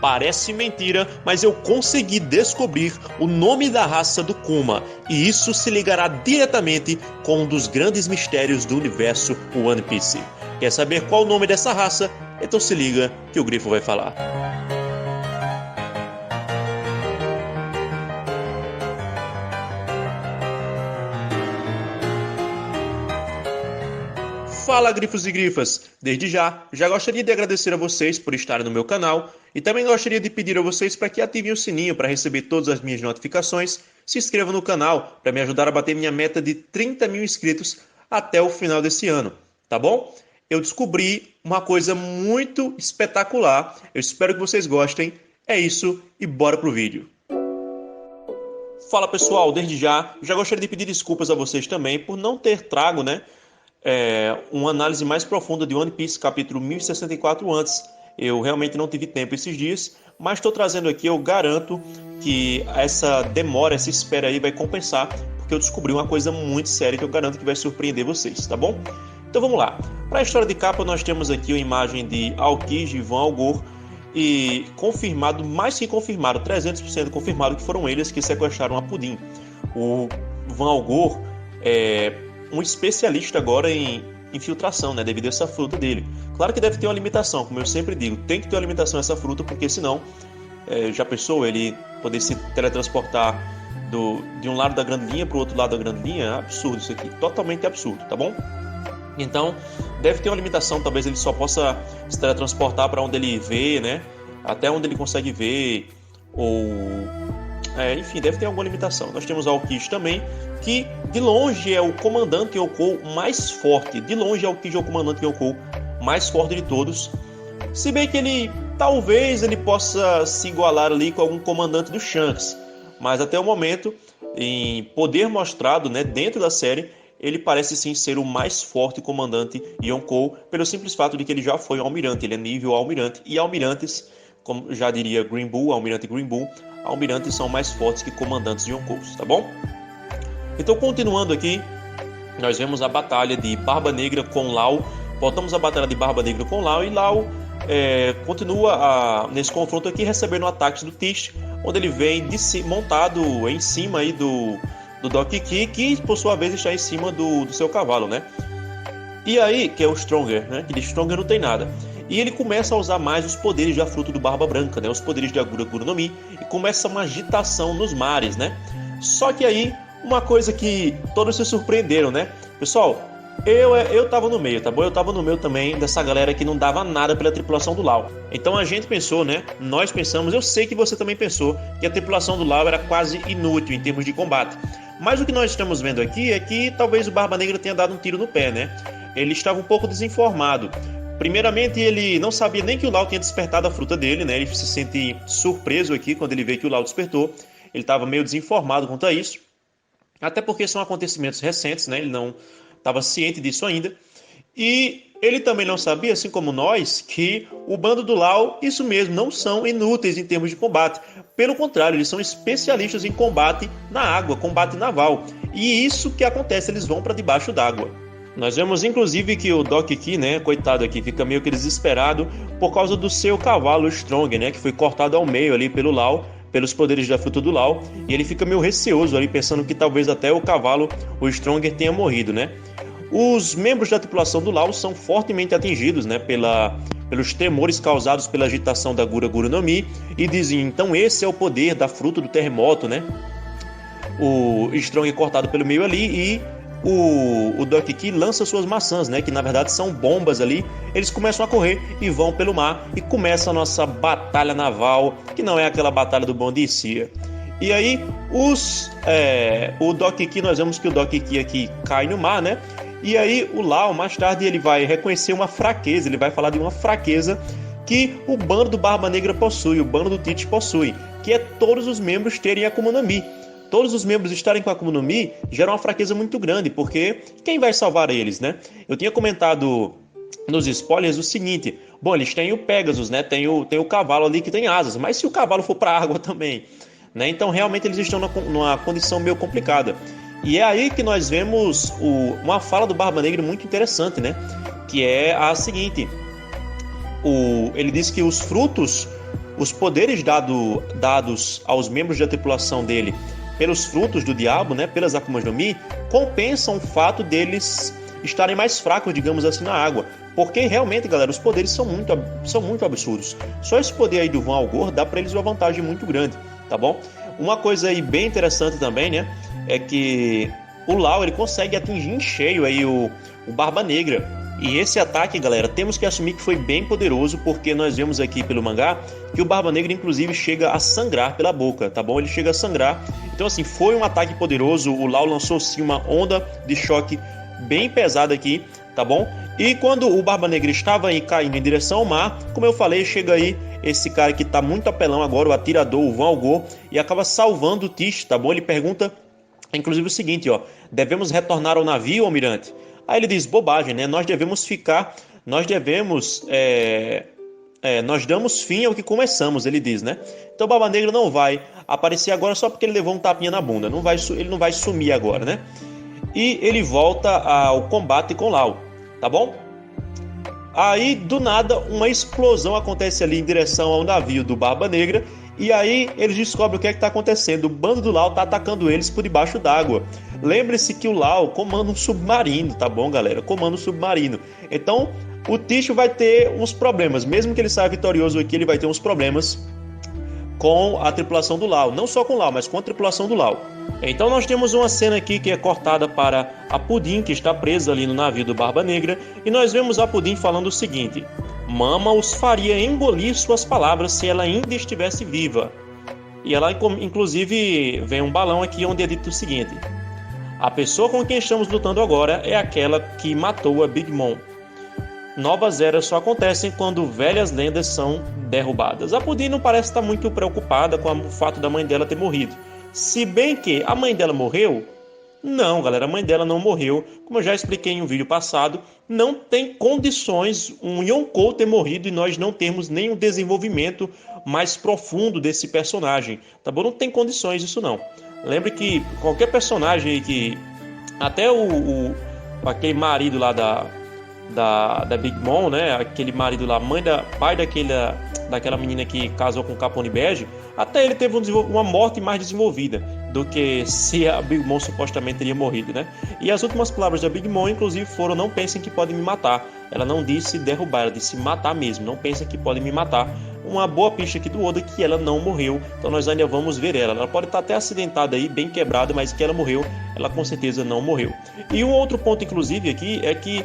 Parece mentira, mas eu consegui descobrir o nome da raça do Kuma, e isso se ligará diretamente com um dos grandes mistérios do universo One Piece. Quer saber qual o nome dessa raça? Então se liga que o Grifo vai falar. Fala, grifos e grifas! Desde já gostaria de agradecer a vocês por estarem no meu canal e também gostaria de pedir a vocês para que ativem o sininho para receber todas as minhas notificações, se inscrevam no canal para me ajudar a bater minha meta de 30 mil inscritos até o final desse ano, tá bom? Eu descobri uma coisa muito espetacular, eu espero que vocês gostem, é isso e bora pro vídeo! Fala pessoal, desde já gostaria de pedir desculpas a vocês também por não ter trago, uma análise mais profunda de One Piece capítulo 1064 antes. Eu realmente não tive tempo esses dias, mas estou trazendo aqui, eu garanto que essa demora, essa espera aí vai compensar, porque eu descobri uma coisa muito séria que eu garanto que vai surpreender vocês, tá bom? Então vamos lá. Para a história de capa nós temos aqui a imagem de Aokiji e Van Algor, e confirmado, mais que confirmado, 300% confirmado que foram eles que sequestraram a Pudim. O Van Algor é um especialista agora em infiltração, devido a essa fruta dele. Claro que deve ter uma limitação, como eu sempre digo, tem que ter uma limitação essa fruta, porque senão, já pensou, ele poder se teletransportar de um lado da grande linha para o outro lado da grande linha? É absurdo isso aqui, totalmente absurdo, tá bom? Então, deve ter uma limitação, talvez ele só possa se teletransportar para onde ele vê, até onde ele consegue ver, ou... enfim, deve ter alguma limitação. Nós temos Aokiji também, que de longe é o comandante Yonkou mais forte. De longe Aokiji é o comandante Yonkou mais forte de todos. Se bem que talvez ele possa se igualar ali com algum comandante do Shanks. Mas até o momento, em poder mostrado dentro da série, ele parece sim ser o mais forte comandante Yonkou, pelo simples fato de que ele já foi almirante. Ele é nível almirante. E almirantes, como já diria Green Bull, almirante Green Bull, almirantes são mais fortes que comandantes de Yonkous, tá bom? Então, continuando aqui, nós vemos a batalha de Barba Negra com Law. Voltamos à batalha de Barba Negra com Law, e Law continua nesse confronto aqui, recebendo ataques do Tish, onde ele vem montado em cima aí do Doki Ki, que por sua vez está em cima do seu cavalo, E aí, que é o Stronger, que de Stronger não tem nada. E ele começa a usar mais os poderes da fruta do Barba Branca, os poderes de Agura Gura no Mi, e começa uma agitação nos mares, Só que aí, uma coisa que todos se surpreenderam, Pessoal, eu tava no meio, tá bom? Eu tava no meio também dessa galera que não dava nada pela tripulação do Law. Então a gente pensou, Nós pensamos, eu sei que você também pensou, que a tripulação do Law era quase inútil em termos de combate. Mas o que nós estamos vendo aqui é que talvez o Barba Negra tenha dado um tiro no pé, Ele estava um pouco desinformado. Primeiramente, ele não sabia nem que o Law tinha despertado a fruta dele, Ele se sente surpreso aqui quando ele vê que o Law despertou. Ele estava meio desinformado quanto a isso. Até porque são acontecimentos recentes, Ele não estava ciente disso ainda. E ele também não sabia, assim como nós, que o bando do Law, isso mesmo, não são inúteis em termos de combate. Pelo contrário, eles são especialistas em combate na água, combate naval. E isso que acontece, eles vão para debaixo d'água. Nós vemos inclusive que o Doki Ki, coitado aqui, fica meio que desesperado por causa do seu cavalo Strong, que foi cortado ao meio ali pelo Law, pelos poderes da fruta do Law, e ele fica meio receoso ali, pensando que talvez até o cavalo, o Stronger, tenha morrido, Os membros da tripulação do Law são fortemente atingidos, pelos tremores causados pela agitação da Gura Gura no Mi, e dizem, então esse é o poder da fruta do terremoto, O Strong é cortado pelo meio ali, e o Doki Ki lança suas maçãs, que na verdade são bombas ali. Eles começam a correr e vão pelo mar, e começa a nossa batalha naval, que não é aquela batalha do Bom de Cia. E aí, o Doki Ki, nós vemos que o Doki Ki aqui cai no mar, E aí o Law, mais tarde, ele vai reconhecer uma fraqueza, ele vai falar de uma fraqueza que o bando do Barba Negra possui, o bando do Tite possui, que é todos os membros terem Akuma no Mi. Todos os membros estarem com a Akuma no Mi gera uma fraqueza muito grande, porque quem vai salvar eles, Eu tinha comentado nos spoilers o seguinte, bom, eles têm o Pegasus, tem o cavalo ali que tem asas, mas se o cavalo for para a água também, Então realmente eles estão numa condição meio complicada. E é aí que nós vemos uma fala do Barba Negra muito interessante, Que é a seguinte, ele diz que os frutos os poderes dados aos membros da tripulação dele pelos frutos do diabo, né, pelas Akumas no Mi, compensam o fato deles estarem mais fracos, digamos assim, na água. Porque realmente, galera, os poderes são muito absurdos. Só esse poder aí do Van Algor dá para eles uma vantagem muito grande, tá bom? Uma coisa aí bem interessante também, né, é que o Law ele consegue atingir em cheio aí o Barba Negra. E esse ataque, galera, temos que assumir que foi bem poderoso, porque nós vemos aqui pelo mangá que o Barba Negra, inclusive, chega a sangrar pela boca, tá bom? Ele chega a sangrar. Então, assim, foi um ataque poderoso. O Law lançou, sim, uma onda de choque bem pesada aqui, tá bom? E quando o Barba Negra estava aí caindo em direção ao mar, como eu falei, chega aí esse cara que tá muito apelão agora, o atirador, o Van Algor, e acaba salvando o Tish, tá bom? Ele pergunta, inclusive, o seguinte, ó: devemos retornar ao navio, almirante? Aí ele diz: bobagem, né? Nós damos fim ao que começamos, ele diz, né? Então o Barba Negra não vai aparecer agora só porque ele levou um tapinha na bunda. Ele não vai sumir agora, né? E ele volta ao combate com Law, tá bom? Aí, do nada, uma explosão acontece ali em direção ao navio do Barba Negra. E aí eles descobrem o que é que está acontecendo. O bando do Law está atacando eles por debaixo d'água. Lembre-se que o Law comanda um submarino, tá bom, galera? Comanda um submarino. Então, o Tish vai ter uns problemas. Mesmo que ele saia vitorioso aqui, ele vai ter uns problemas com a tripulação do Law. Não só com o Law, mas com a tripulação do Law. Então nós temos uma cena aqui que é cortada para a Pudim, que está presa ali no navio do Barba Negra. E nós vemos a Pudim falando o seguinte: Mama os faria engolir suas palavras se ela ainda estivesse viva. E ela, inclusive, vem um balão aqui onde é dito o seguinte: a pessoa com quem estamos lutando agora é aquela que matou a Big Mom. Novas eras só acontecem quando velhas lendas são derrubadas. A Pudim não parece estar muito preocupada com o fato da mãe dela ter morrido. Se bem que a mãe dela morreu. Não, galera, a mãe dela não morreu. Como eu já expliquei em um vídeo passado, não tem condições um Yonkou ter morrido e nós não termos nenhum desenvolvimento mais profundo desse personagem, tá bom? Não tem condições isso não. Lembre que qualquer personagem aí que... Até aquele marido lá da Big Mom, né? Aquele marido lá, pai daquela menina que casou com o Capone Bege, até ele teve uma morte mais desenvolvida do que se a Big Mom supostamente teria morrido, né? E as últimas palavras da Big Mom, inclusive, foram: não pensem que podem me matar. Ela não disse derrubar, ela disse matar mesmo. Não pensem que podem me matar. Uma boa pista aqui do Oda que ela não morreu, então nós ainda vamos ver ela. Ela pode estar até acidentada aí, bem quebrada, mas que ela morreu, ela com certeza não morreu. E um outro ponto, inclusive, aqui é que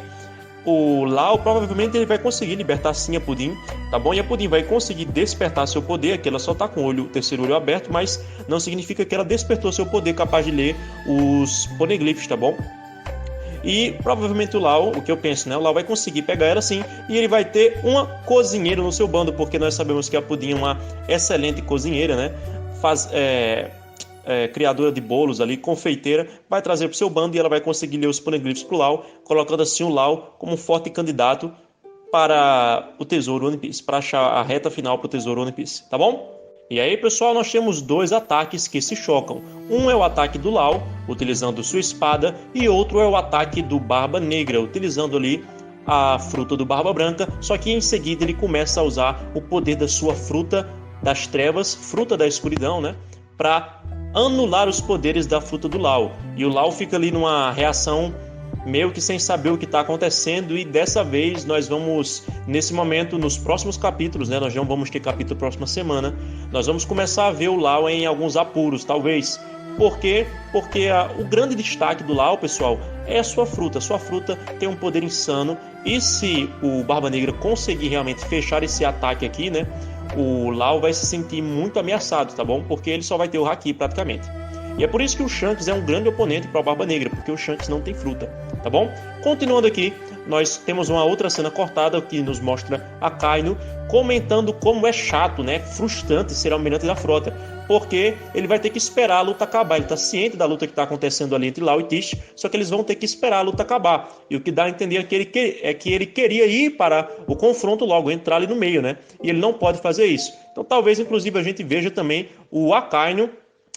o Law provavelmente ele vai conseguir libertar sim a Pudim, tá bom? E a Pudim vai conseguir despertar seu poder, que ela só tá com o terceiro olho aberto, mas não significa que ela despertou seu poder capaz de ler os poneglyphs, tá bom? E provavelmente o Law, o que eu penso, né? O Law vai conseguir pegar ela sim, e ele vai ter uma cozinheira no seu bando, porque nós sabemos que a Pudim é uma excelente cozinheira, né? Criadora de bolos ali, confeiteira, vai trazer para o seu bando e ela vai conseguir ler os poneglyphs para o Law, colocando assim o Law como um forte candidato para o tesouro One Piece, para achar a reta final para o tesouro One Piece, tá bom? E aí, pessoal, nós temos dois ataques que se chocam. Um é o ataque do Law, utilizando sua espada, e outro é o ataque do Barba Negra, utilizando ali a fruta do Barba Branca, só que em seguida ele começa a usar o poder da sua fruta das trevas, fruta da escuridão, né, para anular os poderes da fruta do Law. E o Law fica ali numa reação meio que sem saber o que está acontecendo, e dessa vez nós vamos, nesse momento, nos próximos capítulos, né, nós não vamos ter capítulo próxima semana, nós vamos começar a ver o Law em alguns apuros, talvez. Por quê? Porque o grande destaque do Law, pessoal, é a sua fruta. A sua fruta tem um poder insano, e se o Barba Negra conseguir realmente fechar esse ataque aqui, né, o Law vai se sentir muito ameaçado, tá bom? Porque ele só vai ter o Haki praticamente. E é por isso que o Shanks é um grande oponente para o Barba Negra, porque o Shanks não tem fruta, tá bom? Continuando aqui, nós temos uma outra cena cortada que nos mostra a Kaino comentando como é chato, né, frustrante ser almirante da frota, porque ele vai ter que esperar a luta acabar. Ele está ciente da luta que está acontecendo ali entre Law e Tish, só que eles vão ter que esperar a luta acabar. E o que dá a entender é que ele queria ir para o confronto logo, entrar ali no meio, né? E ele não pode fazer isso. Então talvez, inclusive, a gente veja também o Akainu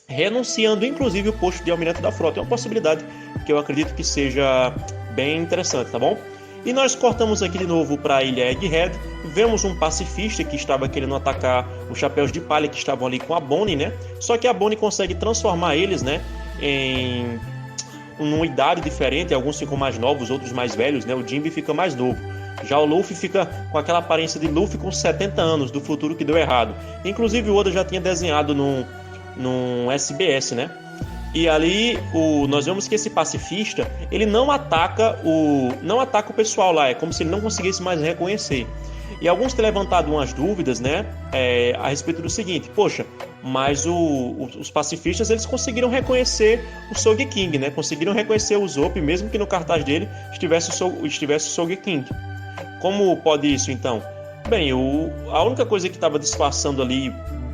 renunciando, inclusive, o posto de almirante da frota. É uma possibilidade que eu acredito que seja bem interessante, tá bom? E nós cortamos aqui de novo para a ilha Egghead, vemos um pacifista que estava querendo atacar os Chapéus de Palha que estavam ali com a Bonnie, né? Só que a Bonnie consegue transformar eles, né, em uma idade diferente, alguns ficam mais novos, outros mais velhos, né? O Jinbe fica mais novo. Já o Luffy fica com aquela aparência de Luffy com 70 anos, do futuro que deu errado. Inclusive o Oda já tinha desenhado num SBS, né? E ali nós vemos que esse pacifista, ele não ataca o pessoal lá, é como se ele não conseguisse mais reconhecer. E alguns têm levantado umas dúvidas, né, a respeito do seguinte: poxa, mas os pacifistas eles conseguiram reconhecer o Sogeking, né? Conseguiram reconhecer o Usopp, mesmo que no cartaz dele estivesse o Sogeking. Como pode isso então? Bem, a única coisa que estava disfarçando ali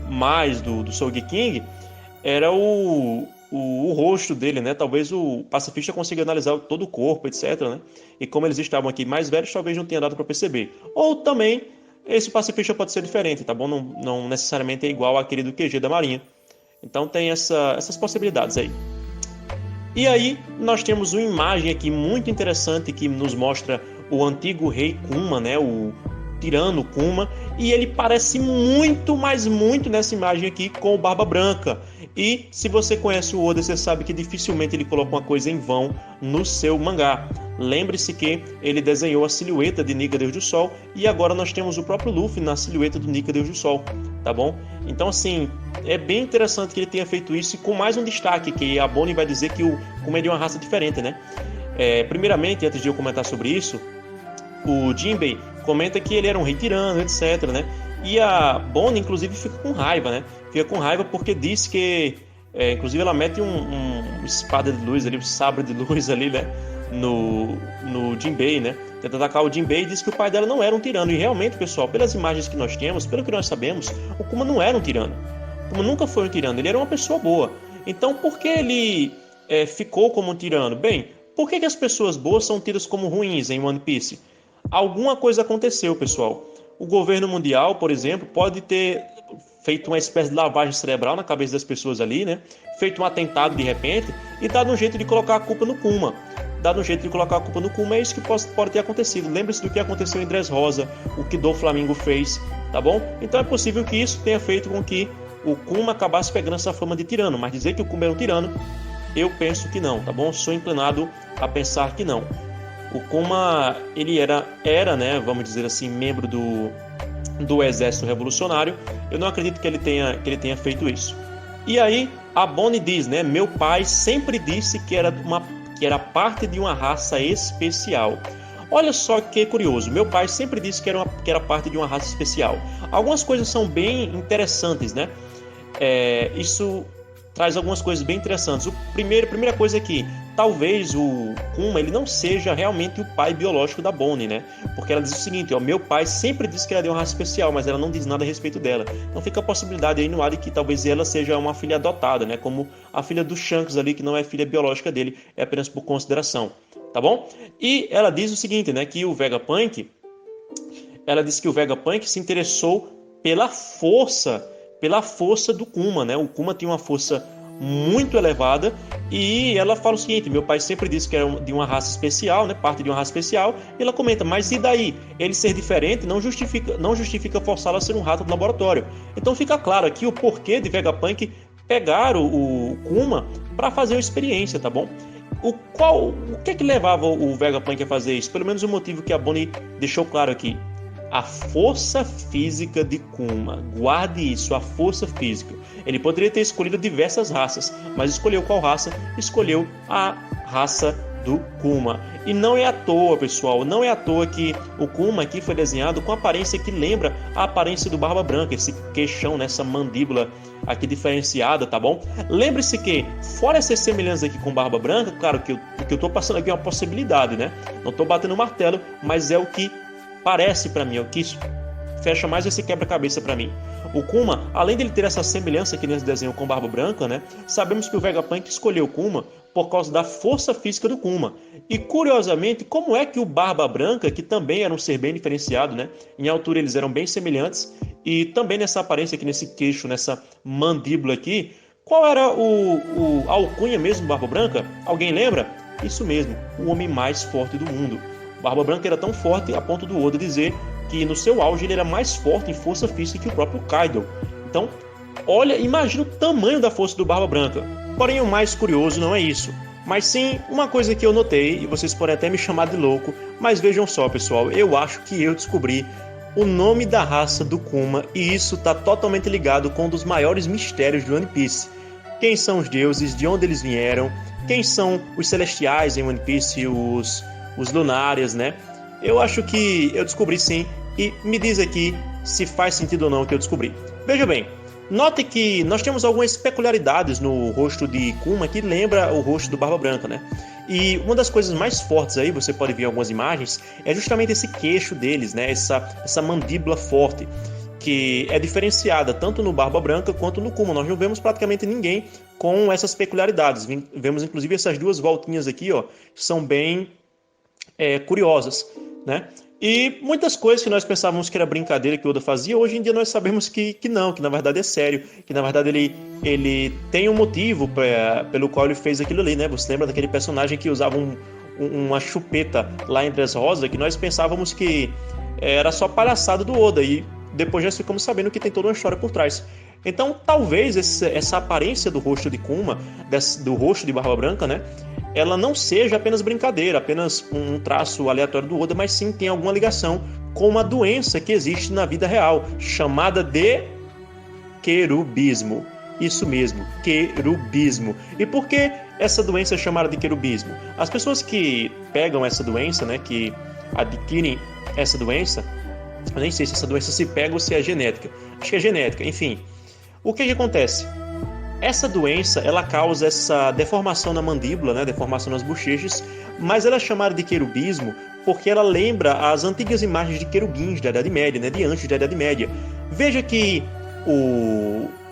mais do Sogeking era o rosto dele, né? Talvez o pacifista consiga analisar todo o corpo, etc, né? E como eles estavam aqui mais velhos, talvez não tenha dado para perceber. Ou também, esse pacifista pode ser diferente, tá bom? Não necessariamente é igual àquele do QG da Marinha. Então tem essas possibilidades aí. E aí, nós temos uma imagem aqui muito interessante que nos mostra o antigo rei Kuma, né? O tirano Kuma, e ele parece muito, mas muito nessa imagem aqui com o Barba Branca. E se você conhece o Oda, você sabe que dificilmente ele coloca uma coisa em vão no seu mangá. Lembre-se que ele desenhou a silhueta de Nika, Deus do Sol, e agora nós temos o próprio Luffy na silhueta do Nika, Deus do Sol, tá bom? Então assim, é bem interessante que ele tenha feito isso, e com mais um destaque, que a Bonnie vai dizer que o Kuma é de uma raça diferente, né? Primeiramente, antes de eu comentar sobre isso, o Jinbei comenta que ele era um rei tirano, etc, né? E a Bonnie, inclusive, fica com raiva, né? Fica com raiva porque diz que... inclusive, ela mete um espada de luz ali, um sabre de luz ali, né? No Jinbei, né? Tenta atacar o Jinbei e diz que o pai dela não era um tirano. E realmente, pessoal, pelas imagens que nós temos, pelo que nós sabemos, o Kuma não era um tirano. O Kuma nunca foi um tirano, ele era uma pessoa boa. Então, por que ele ficou como um tirano? Bem, por que as pessoas boas são tidas como ruins em One Piece? Alguma coisa aconteceu, pessoal. O governo mundial, por exemplo, pode ter feito uma espécie de lavagem cerebral na cabeça das pessoas ali, né? Feito um atentado de repente e dado um jeito de colocar a culpa no Kuma. É isso que pode ter acontecido. Lembre-se do que aconteceu em Dressrosa, o que do Flamengo fez, tá bom? Então é possível que isso tenha feito com que o Kuma acabasse pegando essa fama de tirano, mas dizer que o Kuma era um tirano, eu penso que não, tá bom? Sou inclinado a pensar que não. O Kuma, ele era, né, vamos dizer assim, membro do exército revolucionário. Eu não acredito que ele tenha feito isso. E aí a Bonnie diz, né, meu pai sempre disse que era parte de uma raça especial. Olha só que curioso, meu pai sempre disse que era parte de uma raça especial. Algumas coisas são bem interessantes, né? Isso traz algumas coisas bem interessantes. Primeira coisa é que talvez o Kuma ele não seja realmente o pai biológico da Bonnie, né? Porque ela diz o seguinte, ó, meu pai sempre disse que ela é de uma raça especial, mas ela não diz nada a respeito dela. Então fica a possibilidade aí no ar de que talvez ela seja uma filha adotada, né? Como a filha do Shanks ali, que não é filha biológica dele, é apenas por consideração, tá bom? E ela diz o seguinte, né? Que o Vegapunk, ela disse que o Vegapunk se interessou pela força do Kuma, né? O Kuma tinha uma força muito elevada e ela fala o seguinte, meu pai sempre disse que era de uma raça especial, né? Parte de uma raça especial, e ela comenta, mas e daí? Ele ser diferente não justifica forçá-lo a ser um rato do laboratório. Então fica claro aqui o porquê de Vegapunk pegar o Kuma para fazer uma experiência, tá bom? O que é que levava o Vegapunk a fazer isso? Pelo menos o motivo que a Bonnie deixou claro aqui. A força física de Kuma. Guarde isso, a força física. Ele poderia ter escolhido diversas raças, mas escolheu qual raça? Escolheu a raça do Kuma. E não é à toa, pessoal, não é à toa que o Kuma aqui foi desenhado com aparência que lembra a aparência do Barba Branca, esse queixão, nessa mandíbula aqui diferenciada, tá bom? Lembre-se que, fora essas semelhanças aqui com Barba Branca, claro que o que eu estou passando aqui é uma possibilidade, né? Não estou batendo o martelo, mas é o que parece para mim, é o que fecha mais esse quebra-cabeça para mim. O Kuma, além de ele ter essa semelhança aqui nesse desenho com Barba Branca, né? Sabemos que o Vegapunk escolheu o Kuma por causa da força física do Kuma. E curiosamente, como é que o Barba Branca, que também era um ser bem diferenciado, né? Em altura eles eram bem semelhantes, e também nessa aparência aqui, nesse queixo, nessa mandíbula aqui, qual era a alcunha mesmo do Barba Branca? Alguém lembra? Isso mesmo, o homem mais forte do mundo. Barba Branca era tão forte a ponto do Oda dizer que no seu auge ele era mais forte em força física que o próprio Kaido. Então, olha, imagina o tamanho da força do Barba Branca. Porém, o mais curioso não é isso, mas sim uma coisa que eu notei, e vocês podem até me chamar de louco, mas vejam só, pessoal, eu acho que eu descobri o nome da raça do Kuma, e isso está totalmente ligado com um dos maiores mistérios de One Piece. Quem são os deuses, de onde eles vieram, quem são os celestiais em One Piece, os lunares, né? Eu acho que eu descobri sim, e me diz aqui se faz sentido ou não o que eu descobri. Veja bem, note que nós temos algumas peculiaridades no rosto de Kuma que lembra o rosto do Barba Branca, né? E uma das coisas mais fortes aí, você pode ver em algumas imagens, é justamente esse queixo deles, né? Essa mandíbula forte, que é diferenciada tanto no Barba Branca quanto no Kuma. Nós não vemos praticamente ninguém com essas peculiaridades. Vemos inclusive essas duas voltinhas aqui, ó, que são bem curiosas, né? E muitas coisas que nós pensávamos que era brincadeira que o Oda fazia, hoje em dia nós sabemos que não, que na verdade é sério, que na verdade ele tem um motivo pelo qual ele fez aquilo ali, né? Você lembra daquele personagem que usava uma chupeta lá em Dressrosa, que nós pensávamos que era só palhaçada do Oda, e depois já ficamos sabendo que tem toda uma história por trás. Então talvez essa aparência do rosto de Kuma, do rosto de Barba Branca, né? Ela não seja apenas brincadeira, apenas um traço aleatório do Oda, mas sim tem alguma ligação com uma doença que existe na vida real, chamada de querubismo. Isso mesmo, querubismo. E por que essa doença é chamada de querubismo? As pessoas que pegam essa doença, né, que adquirem essa doença, eu nem sei se essa doença se pega ou se é genética. Acho que é genética, enfim. O que acontece? Essa doença, ela causa essa deformação na mandíbula, né, deformação nas bochechas, mas ela é chamada de querubismo porque ela lembra as antigas imagens de querubins da Idade Média, né, de anjos da Idade Média. Veja que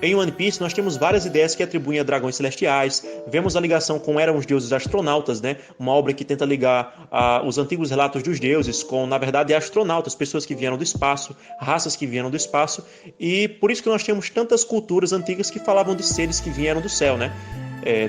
em One Piece nós temos várias ideias que atribuem a dragões celestiais, vemos a ligação com Eram os Deuses Astronautas, né? Uma obra que tenta ligar os antigos relatos dos deuses com, na verdade, astronautas, pessoas que vieram do espaço, raças que vieram do espaço, e por isso que nós temos tantas culturas antigas que falavam de seres que vieram do céu, né?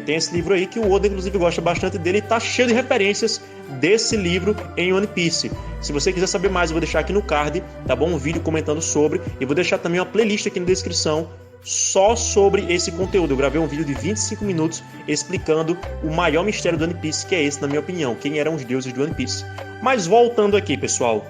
Tem esse livro aí que o Oda inclusive gosta bastante dele e tá cheio de referências desse livro em One Piece. Se você quiser saber mais, eu vou deixar aqui no card, tá bom? Um vídeo comentando sobre, e vou deixar também uma playlist aqui na descrição só sobre esse conteúdo. Eu gravei um vídeo de 25 minutos explicando o maior mistério do One Piece, que é esse, na minha opinião, quem eram os deuses do One Piece. Mas voltando aqui, pessoal,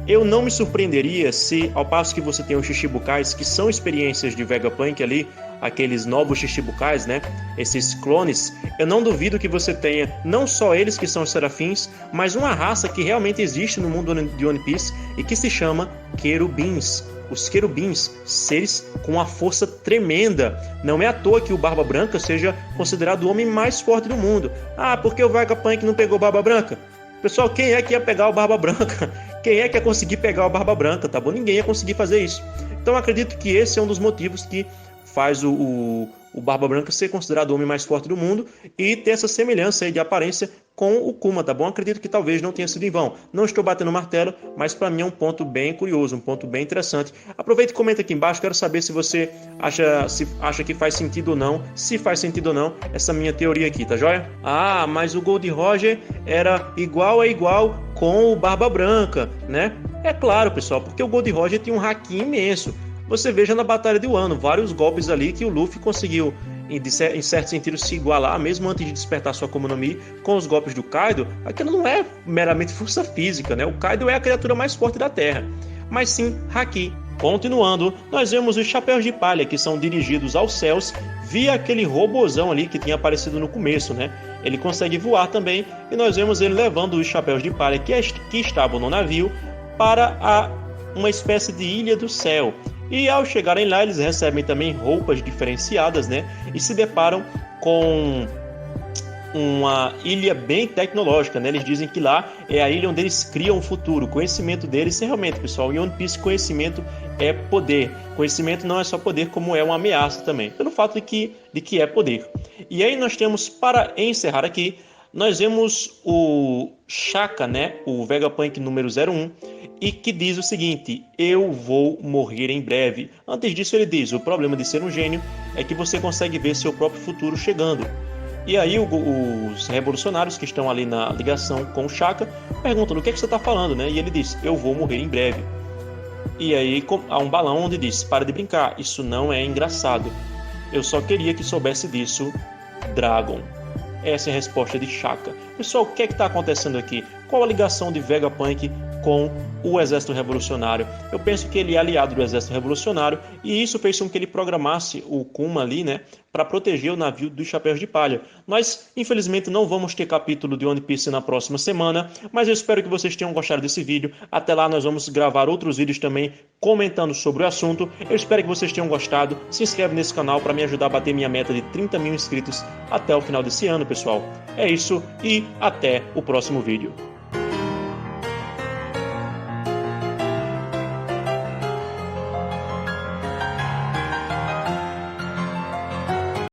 eu não me surpreenderia se, ao passo que você tem os Shichibukais, que são experiências de Vegapunk ali, aqueles novos Shichibukais, né? Esses clones, eu não duvido que você tenha não só eles que são os serafins, mas uma raça que realmente existe no mundo de One Piece e que se chama querubins. Os querubins, seres com uma força tremenda. Não é à toa que o Barba Branca seja considerado o homem mais forte do mundo. Ah, porque o Vegapunk não pegou Barba Branca? Pessoal, quem é que ia pegar o Barba Branca? Quem é que ia conseguir pegar o Barba Branca, tá bom? Ninguém ia conseguir fazer isso. Então acredito que esse é um dos motivos que faz o Barba Branca ser considerado o homem mais forte do mundo e ter essa semelhança aí de aparência com o Kuma, tá bom? Acredito que talvez não tenha sido em vão. Não estou batendo martelo, mas para mim é um ponto bem curioso, um ponto bem interessante. Aproveita e comenta aqui embaixo, quero saber se você acha que faz sentido ou não, se faz sentido ou não essa minha teoria aqui, tá joia? Ah, mas o Gold Roger era igual a igual com o Barba Branca, né? É claro, pessoal, porque o Gold Roger tinha um haki imenso. Você veja na Batalha de Wano, vários golpes ali que o Luffy conseguiu, em certo sentido, se igualar, mesmo antes de despertar sua Akuma no Mi, com os golpes do Kaido. Aquilo não é meramente força física, né? O Kaido é a criatura mais forte da Terra, mas sim haki. Continuando, nós vemos os Chapéus de Palha, que são dirigidos aos céus via aquele robozão ali que tinha aparecido no começo, né? Ele consegue voar também, e nós vemos ele levando os Chapéus de Palha que estavam no navio para uma espécie de Ilha do Céu. E ao chegarem lá, eles recebem também roupas diferenciadas, né? E se deparam com uma ilha bem tecnológica, né? Eles dizem que lá é a ilha onde eles criam o futuro. O conhecimento deles, realmente, pessoal, em One Piece, conhecimento é poder. Conhecimento não é só poder, como é uma ameaça também, pelo fato de que é poder. E aí nós temos, para encerrar aqui, nós vemos o Shaka, né? O Vegapunk número 01, e que diz o seguinte: eu vou morrer em breve. Antes disso ele diz: o problema de ser um gênio é que você consegue ver seu próprio futuro chegando. E aí os revolucionários que estão ali na ligação com o Shaka perguntam: o que é que você está falando, né? E ele diz: eu vou morrer em breve. E aí há um balão onde diz: para de brincar, isso não é engraçado. Eu só queria que soubesse disso, Dragon. Essa é a resposta de Shaka. Pessoal, o que é que está acontecendo aqui? Qual a ligação de Vegapunk com o Exército Revolucionário? Eu penso que ele é aliado do Exército Revolucionário e isso fez com que ele programasse o Kuma ali, né, para proteger o navio dos Chapéus de Palha. Nós, infelizmente, não vamos ter capítulo de One Piece na próxima semana, mas eu espero que vocês tenham gostado desse vídeo. Até lá nós vamos gravar outros vídeos também comentando sobre o assunto. Eu espero que vocês tenham gostado. Se inscreve nesse canal para me ajudar a bater minha meta de 30 mil inscritos até o final desse ano, pessoal. É isso e até o próximo vídeo.